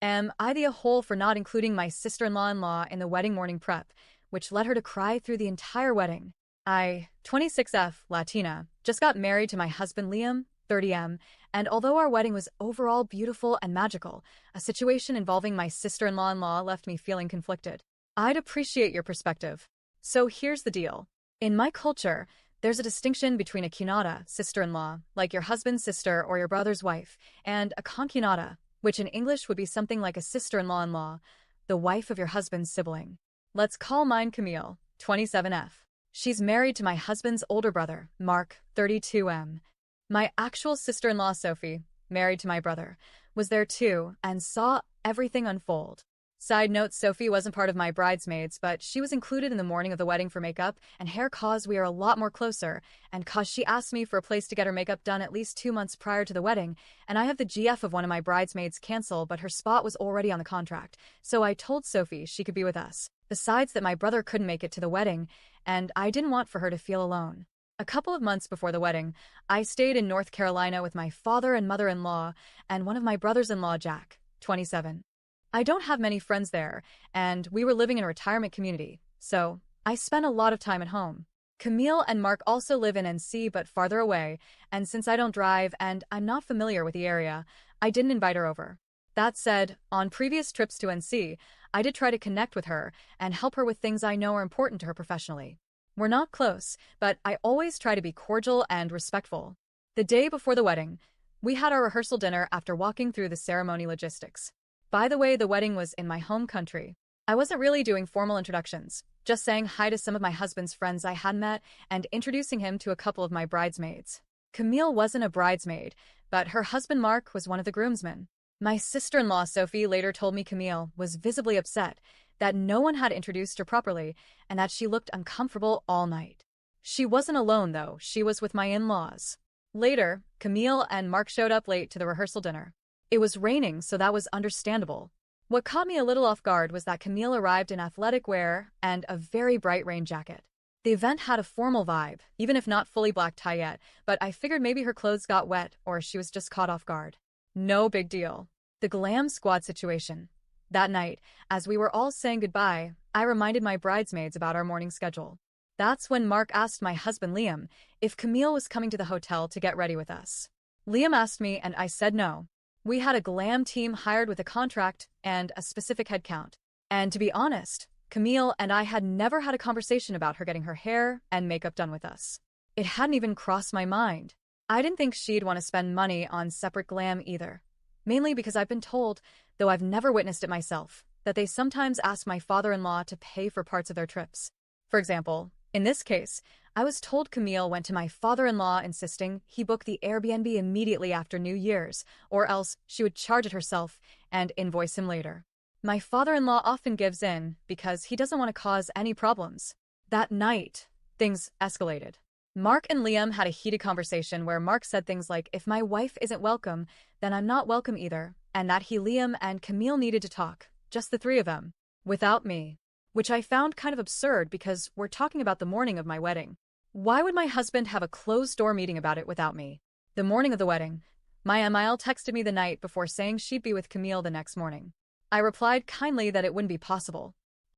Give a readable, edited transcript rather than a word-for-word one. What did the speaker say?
Am I the a-hole for not including my sister-in-law in the wedding morning prep, which led her to cry through the entire wedding? I, 26F, Latina, just got married to my husband Liam, 30M, and although our wedding was overall beautiful and magical, a situation involving my sister-in-law left me feeling conflicted. I'd appreciate your perspective. So here's the deal. In my culture, there's a distinction between a cunata, sister-in-law, like your husband's sister or your brother's wife, and a concunata, which in English would be something like a sister-in-law, the wife of your husband's sibling. Let's call mine Camille, 27F. She's married to my husband's older brother, Mark, 32M. My actual sister-in-law, Sophie, married to my brother, was there too and saw everything unfold. Side note, Sophie wasn't part of my bridesmaids, but she was included in the morning of the wedding for makeup and hair cause we are a lot more closer, and cause she asked me for a place to get her makeup done at least 2 months prior to the wedding, and I have the GF of one of my bridesmaids cancel, but her spot was already on the contract, so I told Sophie she could be with us. Besides that, my brother couldn't make it to the wedding, and I didn't want for her to feel alone. A couple of months before the wedding, I stayed in North Carolina with my father and mother-in-law and one of my brothers-in-law, Jack, 27. I don't have many friends there, and we were living in a retirement community, so I spent a lot of time at home. Camille and Mark also live in NC but farther away, and since I don't drive and I'm not familiar with the area, I didn't invite her over. That said, on previous trips to NC, I did try to connect with her and help her with things I know are important to her professionally. We're not close, but I always try to be cordial and respectful. The day before the wedding, we had our rehearsal dinner after walking through the ceremony logistics. By the way, the wedding was in my home country. I wasn't really doing formal introductions, just saying hi to some of my husband's friends I had met and introducing him to a couple of my bridesmaids. Camille wasn't a bridesmaid, but her husband Mark was one of the groomsmen. My sister-in-law Sophie later told me Camille was visibly upset that no one had introduced her properly and that she looked uncomfortable all night. She wasn't alone though, she was with my in-laws. Later, Camille and Mark showed up late to the rehearsal dinner. It was raining, so that was understandable. What caught me a little off guard was that Camille arrived in athletic wear and a very bright rain jacket. The event had a formal vibe, even if not fully black tie yet, but I figured maybe her clothes got wet or she was just caught off guard. No big deal. The glam squad situation. That night, as we were all saying goodbye, I reminded my bridesmaids about our morning schedule. That's when Mark asked my husband Liam if Camille was coming to the hotel to get ready with us. Liam asked me and I said no. We had a glam team hired with a contract and a specific headcount. And to be honest, Camille and I had never had a conversation about her getting her hair and makeup done with us. It hadn't even crossed my mind. I didn't think she'd want to spend money on separate glam either. Mainly because I've been told, though I've never witnessed it myself, that they sometimes ask my father-in-law to pay for parts of their trips. For example, in this case, I was told Camille went to my father-in-law insisting he book the Airbnb immediately after New Year's, or else she would charge it herself and invoice him later. My father-in-law often gives in because he doesn't want to cause any problems. That night, things escalated. Mark and Liam had a heated conversation where Mark said things like, if my wife isn't welcome, then I'm not welcome either, and that Liam and Camille needed to talk, just the three of them, without me. Which I found kind of absurd because we're talking about the morning of my wedding. Why would my husband have a closed-door meeting about it without me? The morning of the wedding, my MIL texted me the night before saying she'd be with Camille the next morning. I replied kindly that it wouldn't be possible,